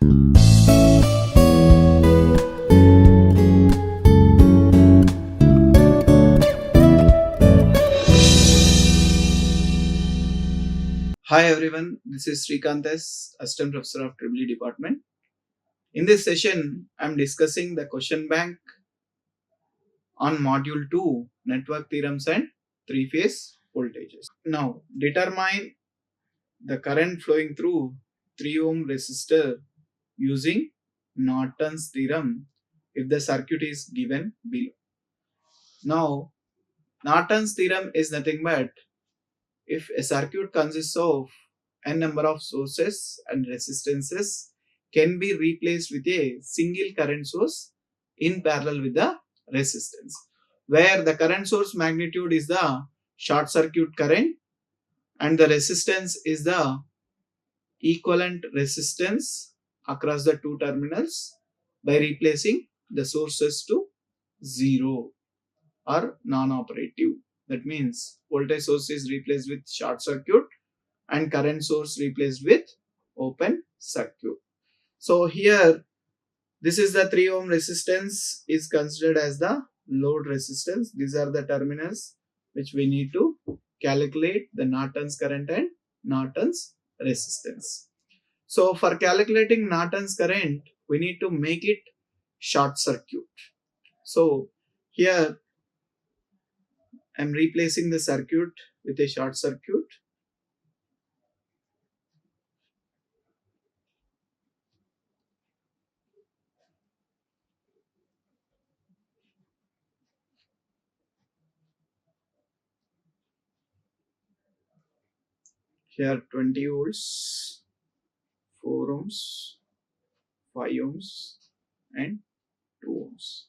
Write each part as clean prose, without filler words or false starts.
Hi everyone, this is Srikanth, Assistant Professor of EEE Department. In this session, I am discussing the question bank on Module 2, Network Theorems and Three-Phase Voltages. Now, determine the current flowing through 3 ohm resistor using Norton's theorem if the circuit is given below. Now, Norton's theorem is nothing but if a circuit consists of n number of sources and resistances can be replaced with a single current source in parallel with the resistance, where the current source magnitude is the short circuit current and the resistance is the equivalent resistance across the two terminals by replacing the sources to 0 or non-operative. That means voltage source is replaced with short circuit and current source replaced with open circuit. So here this is the 3 ohm resistance is considered as the load resistance. These are the terminals which we need to calculate the Norton's current and Norton's resistance. So for calculating Norton's current, we need to make it short circuit. So here I am replacing the circuit with a short circuit. Here 20 volts, 4 ohms, 5 ohms and 2 ohms.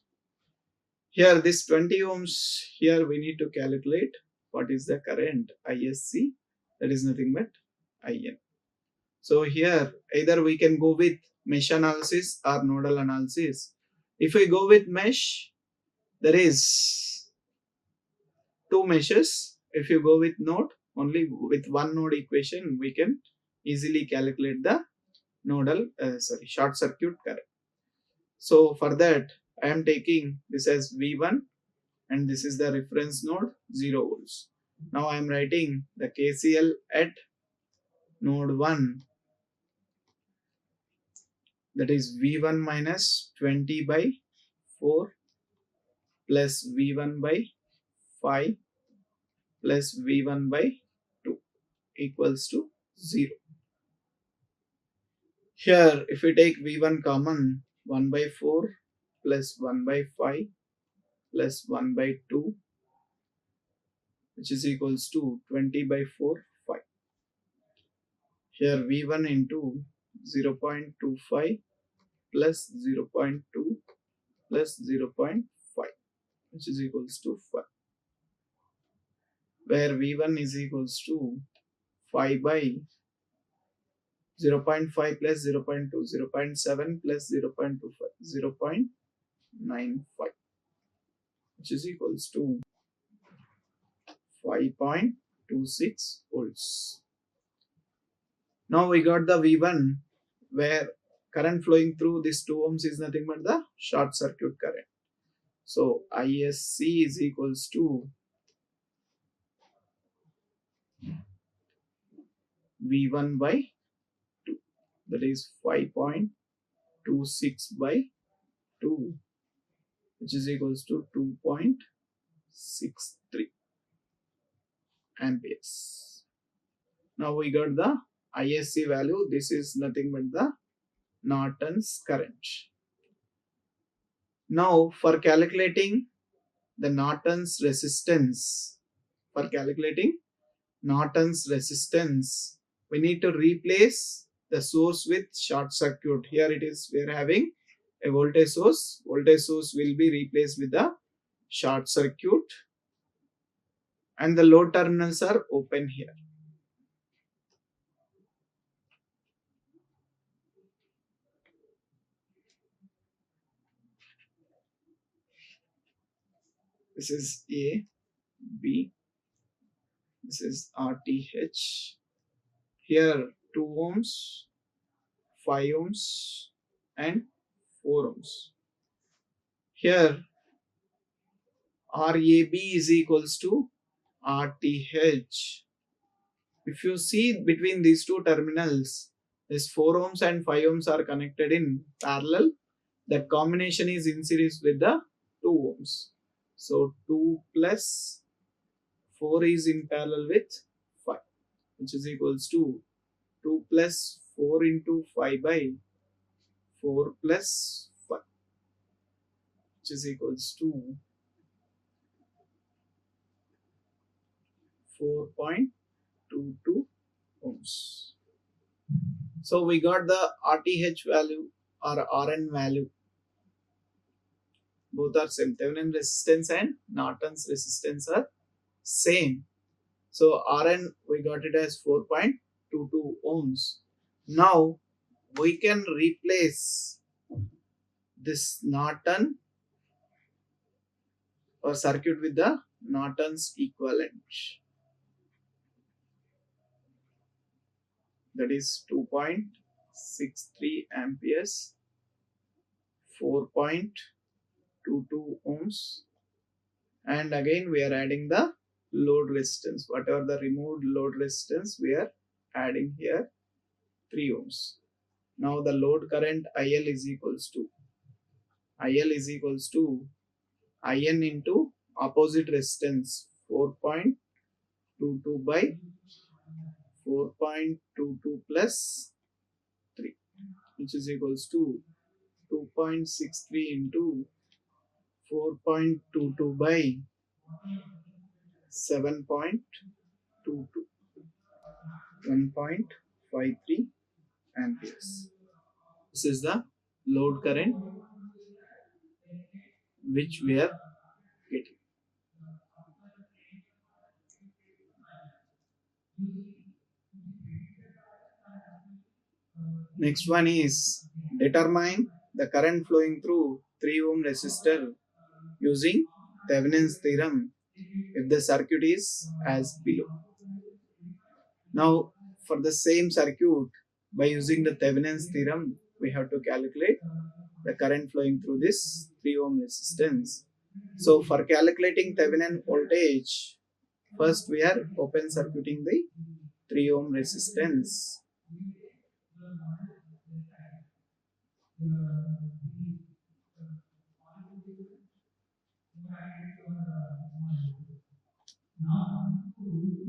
Here this 20 ohms, here we need to calculate what is the current ISC, that is nothing but IN. So here either we can go with mesh analysis or nodal analysis. If we go with mesh, there is two meshes. If you go with node, only with one node equation we can easily calculate the short circuit current. So for that I am taking this as V1 and this is the reference node 0 volts. Now I am writing the KCL at node 1, that is V1 minus 20 by 4 plus V1 by 5 plus V1 by 2 equals to 0. Here if we take V1 common, 1 by 4 plus 1 by 5 plus 1 by 2 which is equals to 20 by 4, 5. Here V1 into 0.25 plus 0.2 plus 0.5 which is equals to 5, where V1 is equals to 5 by 0.5 plus 0.2, 0.7 plus 0.25, 0.95 which is equals to 5.26 volts. Now we got the V1 where current flowing through this 2 ohms is nothing but the short circuit current. So ISC is equals to V1 by 2, that is 5.26 by 2 which is equals to 2.63 amperes. Now we got the ISC value. This is nothing but the Norton's current. Now for calculating the Norton's resistance, we need to replace the source with short circuit. Here it is, we are having a voltage source. Voltage source will be replaced with the short circuit and the load terminals are open here. This is A, B, this is RTH. Here 2 ohms, 5 ohms and 4 ohms. Here RAB is equals to RTH. If you see between these two terminals, this 4 ohms and 5 ohms are connected in parallel. That combination is in series with the 2 ohms. So 2 plus 4 is in parallel with 5, which is equals to 2 plus 4 into 5 by 4 plus 5, which is equals to 4.22 ohms. So we got the RTH value or RN value. Both are same. Thevenin resistance and Norton's resistance are same. So Rn we got it as 4.22 ohms. Now we can replace this Norton or circuit with the Norton's equivalent. That is 2.63 amperes, 4.22 ohms, and again we are adding the load resistance. Whatever the removed load resistance we are adding here 3 ohms. Now the load current IL is equals to IN into opposite resistance 4.22 by 4.22 plus 3, which is equals to 2.63 into 4.22 by 7.22, 1.53 amperes. This is the load current which we are getting. Next one is determine the current flowing through 3 ohm resistor using Thevenin's theorem if the circuit is as below. Now for the same circuit, by using the Thevenin's theorem, we have to calculate the current flowing through this 3 ohm resistance. So for calculating Thevenin voltage, first we are open circuiting the 3 ohm resistance.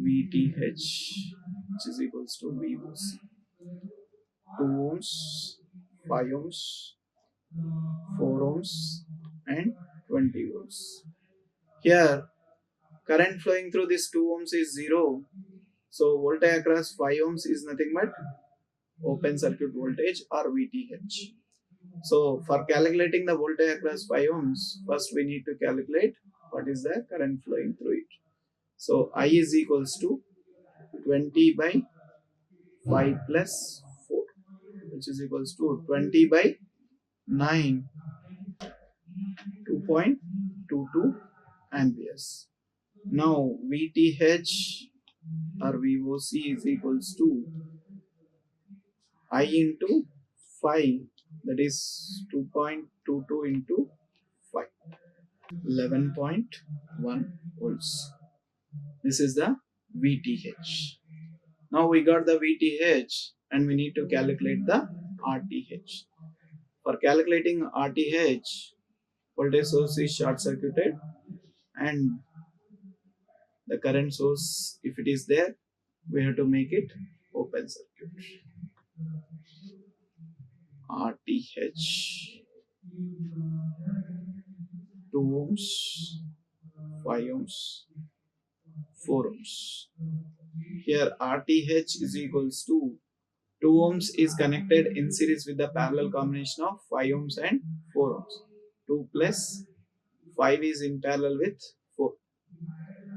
VTH, which is equals to VOC, 2 ohms, 5 ohms, 4 ohms and 20 volts. Here current flowing through this 2 ohms is 0. So voltage across 5 ohms is nothing but open circuit voltage or VTH. So for calculating the voltage across 5 ohms, first we need to calculate what is the current flowing through it. So I is equals to 20 by 5 plus 4, which is equals to 20 by 9, 2.22 amperes. Now VTH or VOC is equals to I into 5, that is 2.22 into 5, 11.1 volts. This is the VTH. Now we got the VTH and we need to calculate the RTH. For calculating RTH, voltage source is short circuited and the current source, if it is there, we have to make it open circuit. RTH 2 ohms, 5 ohms, 4 ohms. Here RTH is equals to 2 ohms is connected in series with the parallel combination of 5 ohms and 4 ohms. 2 plus 5 is in parallel with 4.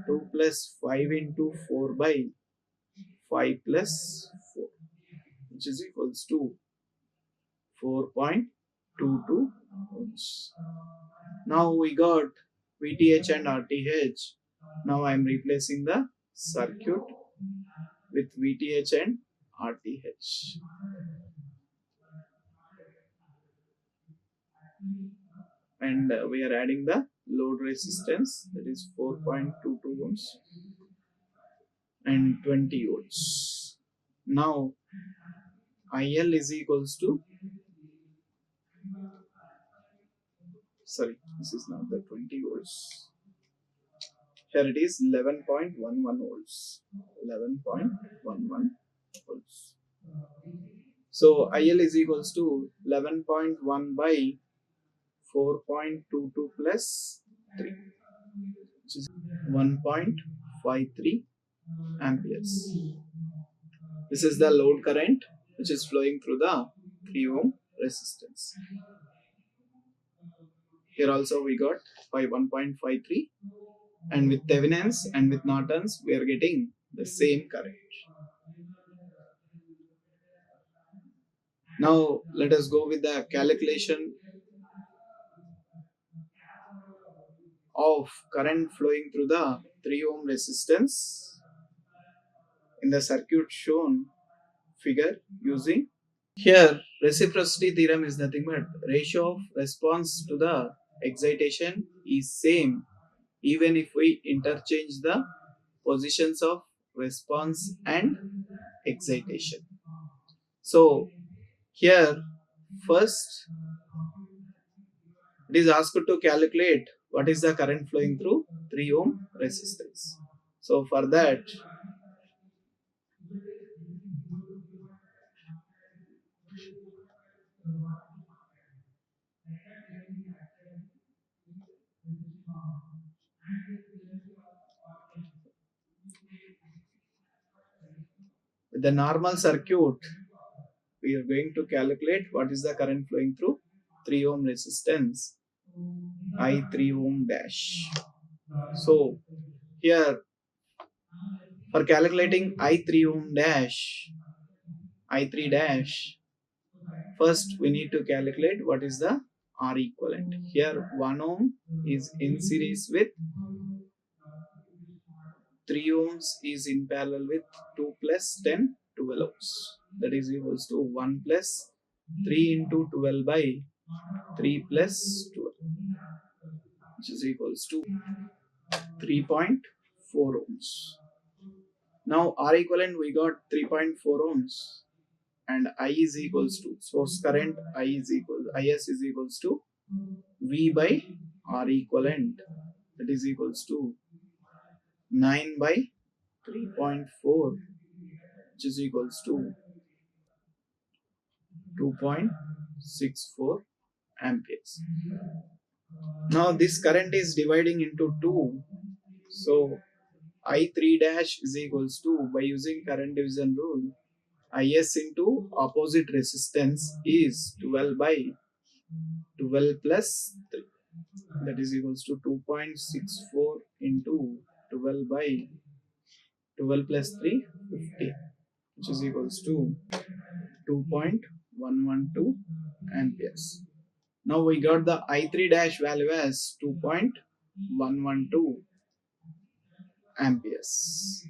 2 plus 5 into 4 by 5 plus 4, which is equals to 4.22 ohms. Now we got VTH and RTH. Now I am replacing the circuit with VTH and RTH. and we are adding the load resistance, that is 4.22 ohms and 20 volts. Now IL is equals to, sorry, this is not the 20 volts. Here it is 11.11 volts. 11.11 volts. So IL is equals to 11.1 by 4.22 plus 3, which is 1.53 amperes. This is the load current which is flowing through the 3 ohm resistance. Here also we got by 1.53, and with Thevenin's and with Norton's we are getting the same current. Now let us go with the calculation of current flowing through the 3 ohm resistance in the circuit shown figure using. Here reciprocity theorem is nothing but ratio of response to the excitation is same even if we interchange the positions of response and excitation. So here first it is asked to calculate what is the current flowing through 3 ohm resistance. So for that, with the normal circuit, we are going to calculate what is the current flowing through 3 ohm resistance, I 3 ohm dash. So here for calculating I 3 ohm dash, I 3 dash, first we need to calculate what is the R equivalent. Here 1 ohm is in series with 3 ohms is in parallel with 2 plus 10, 12 ohms. That is equals to 1 plus 3 into 12 by 3 plus 12, which is equals to 3.4 ohms. Now R equivalent we got 3.4 ohms, and I is equals to source current IS is equals to V by R equivalent, that is equals to 9 by 3.4, which is equals to 2.64 amperes. Now this current is dividing into 2. So I3 dash is equals to, by using current division rule, IS into opposite resistance is 12 by 12 plus 3. That is equals to 2.64 into 12 by 12 plus 3, 50, which is equals to 2.112 amperes. Now we got the I3 dash value as 2.112 amperes.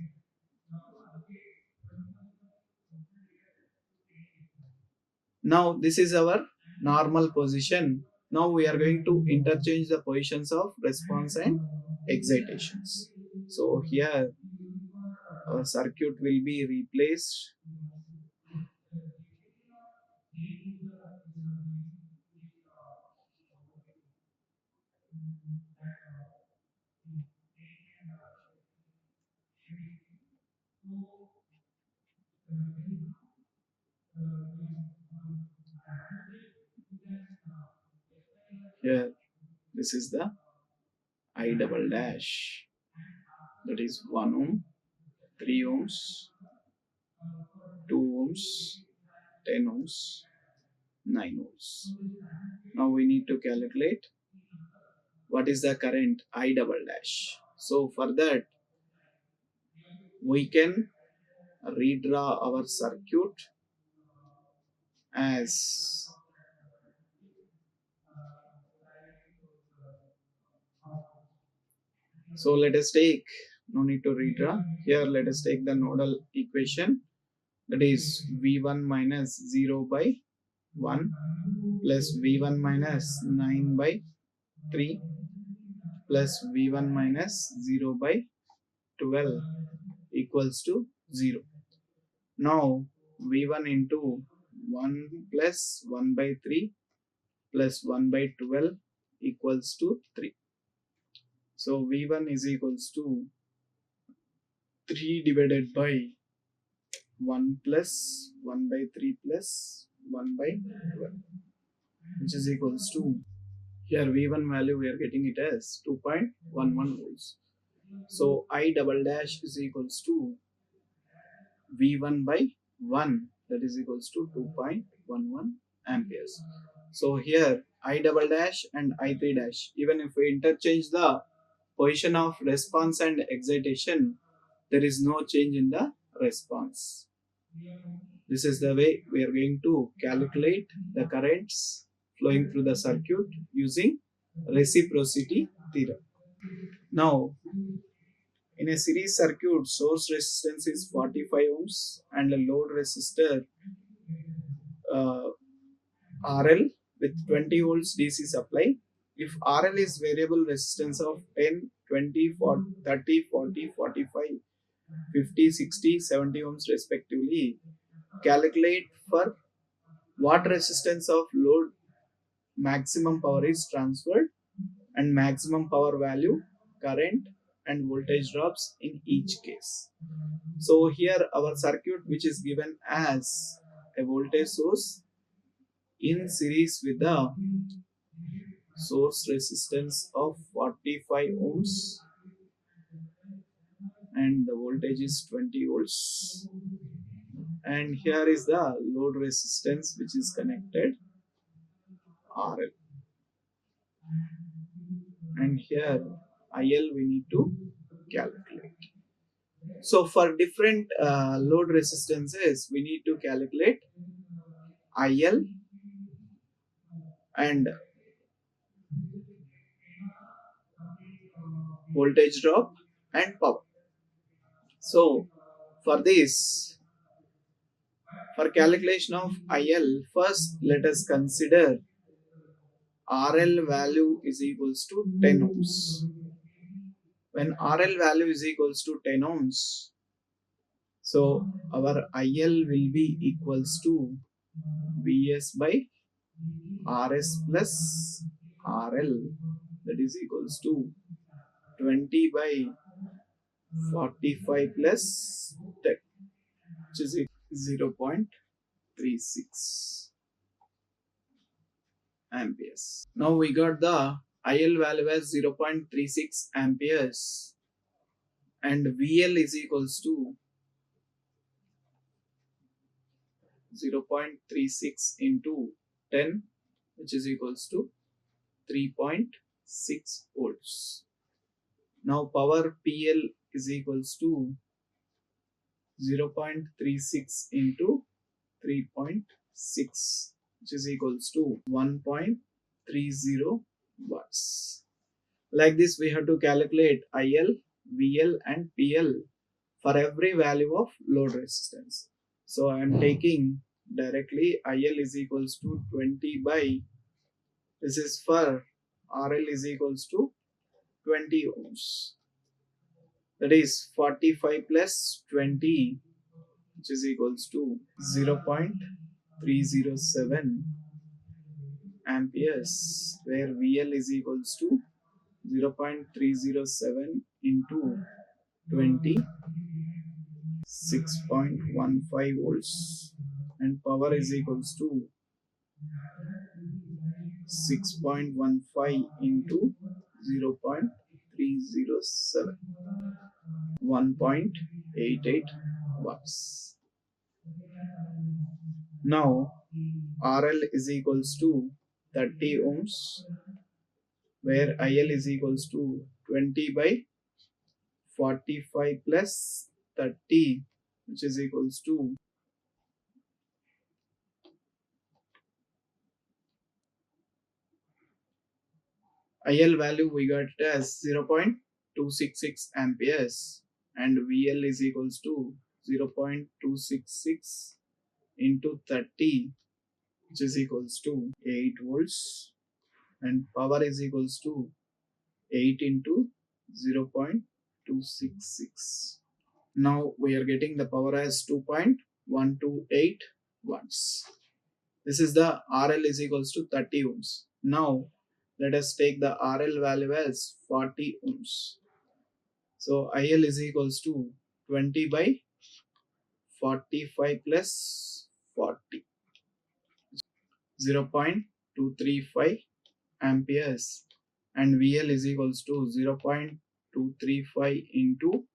Now this is our normal position. Now we are going to interchange the positions of response and excitations. So here our circuit will be replaced. Here this is the I double dash, that is 1 ohm, 3 ohms, 2 ohms, 10 ohms, 9 ohms. Now we need to calculate what is the current I double dash. So for that we can redraw our circuit as so. Let us take, no need to redraw here, let us take the nodal equation, that is V1 minus 0 by 1 plus V1 minus 9 by 3 plus V1 minus 0 by 12 equals to 0. Now V1 into 1 plus 1 by 3 plus 1 by 12 equals to 3. So V1 is equals to 3 divided by 1 plus 1 by 3 plus 1 by 12, which is equals to, here V1 value we are getting it as 2.11 volts. So I double dash is equals to V1 by 1, that is equals to 2.11 amperes. So here I double dash and I3 dash, even if we interchange the position of response and excitation, there is no change in the response. This is the way we are going to calculate the currents flowing through the circuit using reciprocity theorem. Now, in a series circuit, source resistance is 45 ohms and a load resistor uh, RL with 20 volts DC supply. If RL is variable resistance of 10, 20, 40, 30, 40, 45, 50, 60, 70 ohms respectively, calculate for what resistance of load maximum power is transferred and maximum power value, current and voltage drops in each case. So here our circuit, which is given as a voltage source in series with the source resistance of 45 ohms and the voltage is 20 volts, and here is the load resistance which is connected RL, and here IL we need to calculate. So for different load resistances we need to calculate IL and voltage drop and power. So for this, for calculation of IL, first let us consider RL value is equals to 10 ohms. When RL value is equals to 10 ohms, so our IL will be equals to Vs by Rs plus RL, that is equals to 20 by 45 plus 10, which is 0.36 amperes. Now we got the IL value as 0.36 amperes and VL is equals to 0.36 into 10, which is equals to 3.6 volts. Now power PL is equals to 0.36 into 3.6, which is equals to 1.30 watts. Like this we have to calculate IL, VL and PL for every value of load resistance. So I am taking directly IL is equals to 20 by, this is for RL is equals to 20 ohms, that is 45 plus 20, which is equals to 0.307 amperes, where VL is equals to 0.307 into 20, 6.15 volts, and power is equals to 6.15 into 0.307, 1.88 watts. Now RL is equals to 30 ohms, where IL is equals to 20 by 45 plus 30, which is equals to IL value we got it as 0.266 amperes and VL is equals to 0.266 into 30, which is equals to 8 volts. and power is equals to 8 into 0.266. Now we are getting the power as 2.128 watts. This is the RL is equals to 30 ohms. Now let us take the RL value as 40 ohms. So IL is equals to 20 by 45 plus 40, 0.235 amperes, and VL is equals to 0.235 into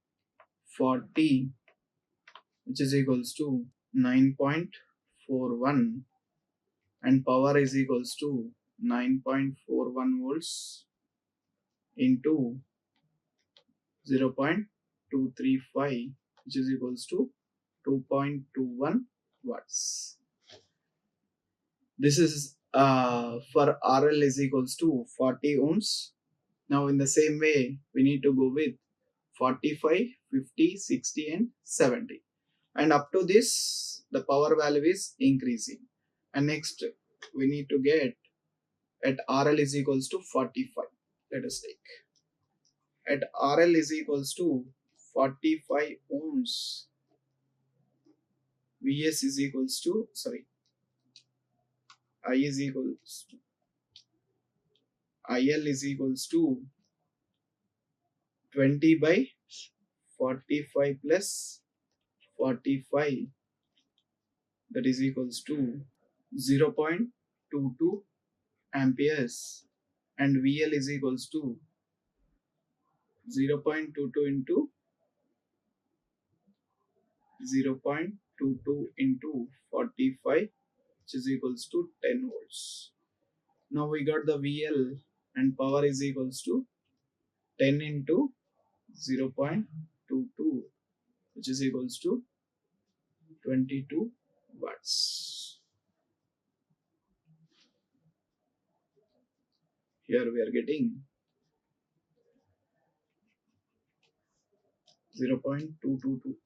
40, which is equals to 9.41, and power is equals to 9.41 volts into 0.235, which is equals to 2.21 watts. This is for RL is equals to 40 ohms. Now in the same way, we need to go with 45, 50, 60 and 70. And up to this, the power value is increasing. And next, we need to get at RL is equals to 45. Let us take. At RL is equals to 45 ohms. VS is equals to, I is equals to, IL is equals to 20 by 45 plus 45, that is equals to 0.22 amperes, and VL is equals to 0.22 into 0.22 into 45, which is equals to 10 volts. Now we got the VL, and power is equals to 10 into 0.22, which is equals to 22 watts. Here we are getting 0.222.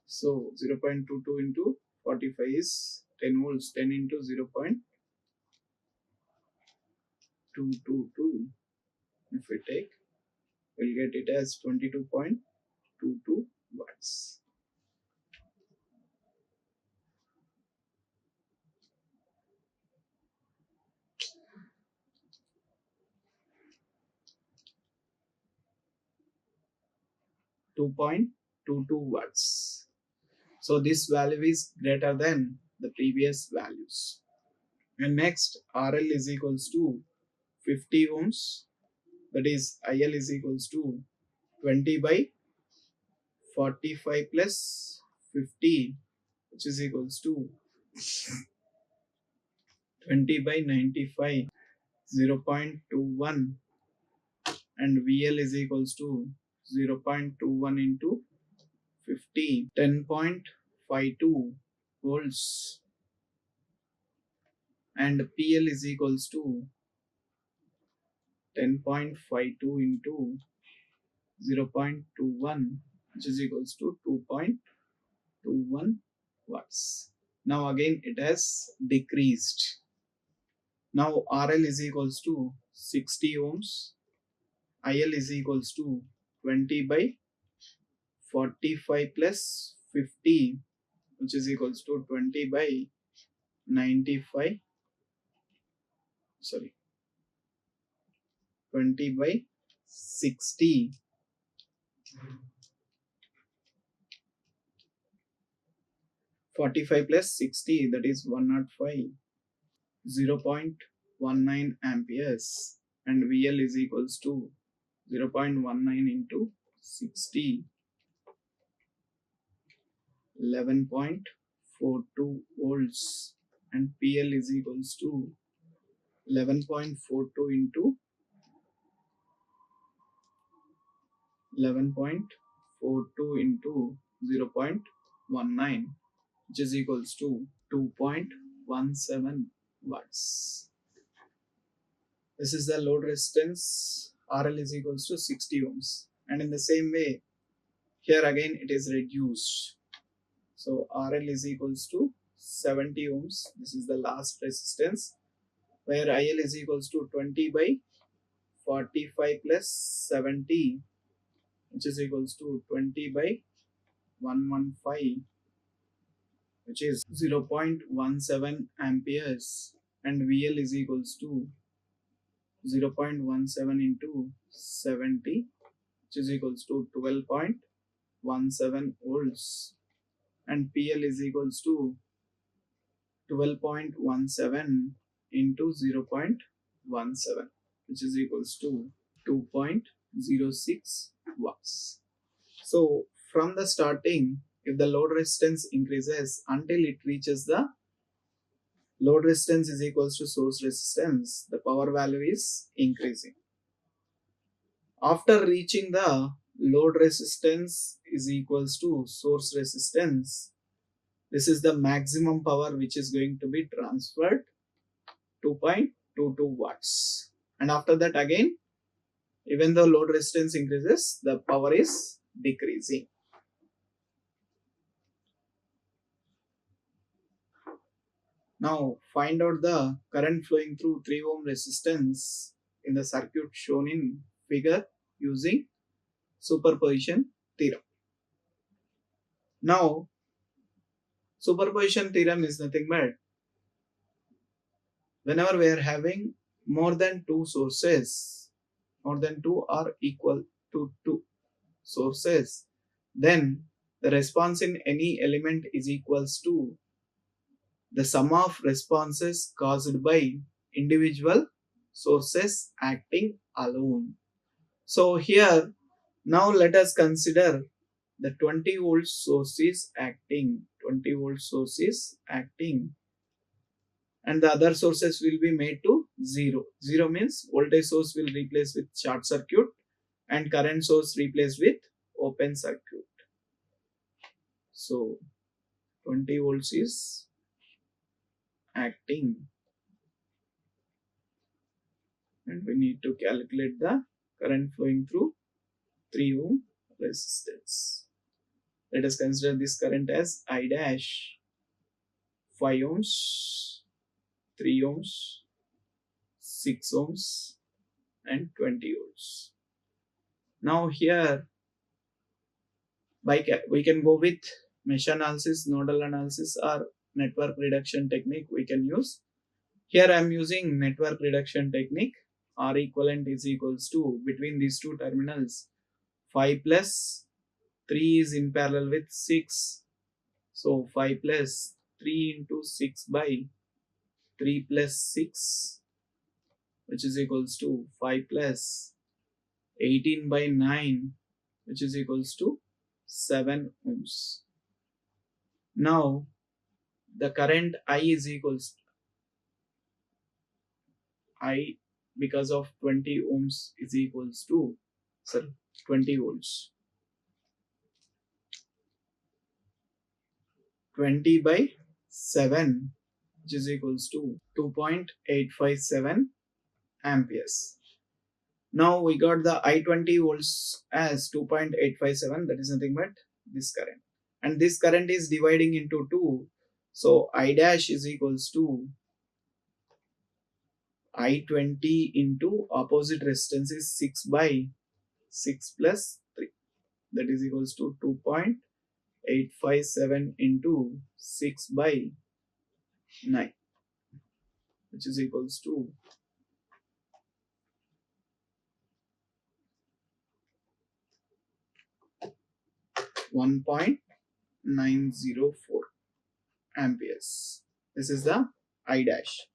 So 0.22 into 45 is 10 volts. 10 into 0.222. If we take, we'll get it as 22.22 watts. watts. So this value is greater than the previous values. And next, RL is equals to 50 ohms. That is, IL is equals to 20 by 45 plus 50, which is equals to 20 by 95, 0.21, and VL is equals to 0.21 into 50, 10.52 volts, and PL is equals to 10.52 into 0.21, which is equals to 2.21 watts. Now again it has decreased. Now RL is equals to 60 ohms, IL is equals to 20 by 45 plus 50, which is equals to 20 by 95, 20 by 60, 45 plus 60, that is 105, 0.19 amperes, and VL is equals to 0.19 into 60, 11.42 volts, and PL is equals to 11.42 into 0.19, which is equals to 2.17 watts. This is the load resistance. RL is equals to 60 ohms. And in the same way, here again it is reduced. So RL is equals to 70 ohms. This is the last resistance, where IL is equals to 20 by 45 plus 70, which is equals to 20 by 115, which is 0.17 amperes, and VL is equals to 0.17 into 70, which is equals to 12.17 volts, and PL is equals to 12.17 into 0.17, which is equals to 2.06 watts. So from the starting, if the load resistance increases until it reaches the load resistance is equals to source resistance, the power value is increasing. After reaching the load resistance is equals to source resistance, this is the maximum power which is going to be transferred, 2.22 watts. And after that again, even though load resistance increases, the power is decreasing. Now find out the current flowing through 3 ohm resistance in the circuit shown in figure using superposition theorem. Now superposition theorem is nothing but whenever we are having more than two sources, more than two are equal to two sources, then the response in any element is equals to the sum of responses caused by individual sources acting alone. So here, now let us consider the 20 volt source is acting, 20 volt source is acting, and the other sources will be made to 0. 0 means voltage source will replace with short circuit and current source replaced with open circuit. So 20 volts is acting, and we need to calculate the current flowing through 3 ohm resistance. Let us consider this current as I dash, 5 ohms, 3 ohms, 6 ohms, and 20 ohms. Now here we can go with mesh analysis, nodal analysis, or network reduction technique we can use. Here I am using network reduction technique. R equivalent is equals to, between these two terminals, 5 plus 3 is in parallel with 6. So 5 plus 3 into 6 by 3 plus 6, which is equals to 5 plus 18 by 9, which is equals to 7 ohms. Now the current I is equals to I, because of 20 ohms, is equals to 20 volts. 20 by 7, which is equals to 2.857 amperes. Now we got the I20 volts as 2.857, that is nothing but this current. And this current is dividing into 2. So I dash is equals to I20 into opposite resistance is 6 by 6 plus 3. That is equals to 2.857 into 6 by 9, which is equals to 1.904 amperes. This is the I dash.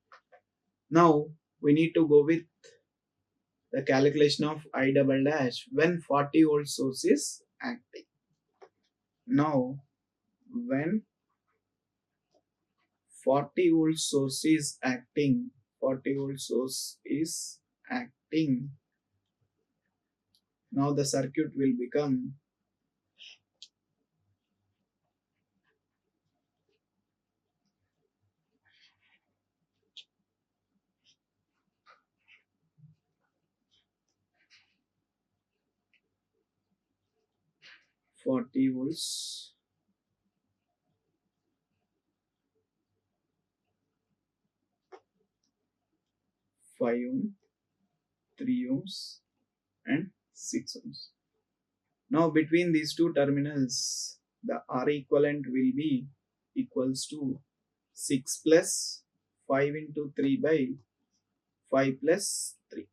Now we need to go with the calculation of I double dash when 40 volt source is acting. Now when 40 volt source is acting, 40 volt source is acting, now the circuit will become 40 volts 5 ohm, 3 ohms and 6 ohms. Now between these two terminals, the R equivalent will be equals to 6 plus 5 into 3 by 5 plus 3,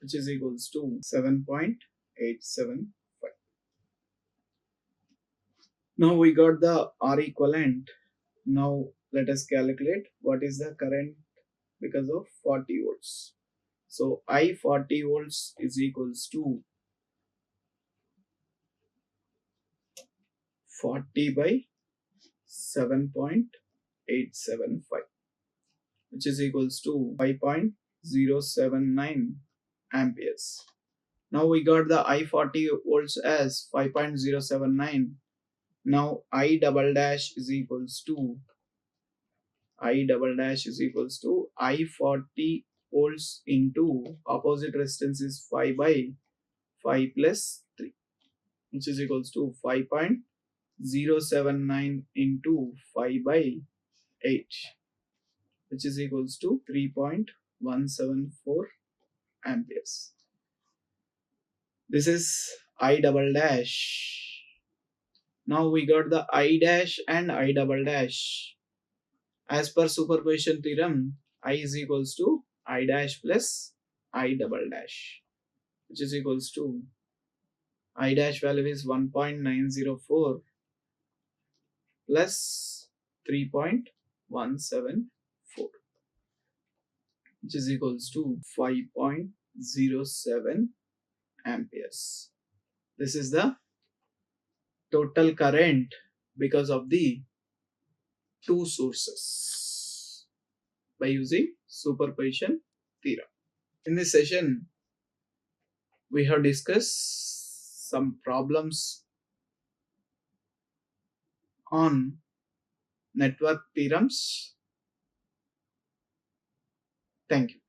which is equals to 7.875. Now we got the R equivalent. Now let us calculate what is the current because of 40 volts. So I 40 volts is equals to 40 by 7.875, which is equals to 5.079 amperes. Now we got the I 40 volts as 5.079. Now I double dash is equals to I 40 volts into opposite resistance is 5 by 5 plus 3, which is equals to 5.079 into 5 by 8, which is equals to 3.174 amperes. This is I double dash. Now we got the I dash and I double dash. As per superposition theorem, I is equals to I dash plus I double dash, which is equals to I dash value is 1.904 plus 3.174, which is equals to 5.07 amperes. This is the total current because of the two sources by using superposition theorem. In this session, we have discussed some problems on network theorems. Thank you.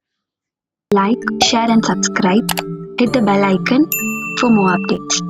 Like, share and subscribe. Hit the bell icon for more updates.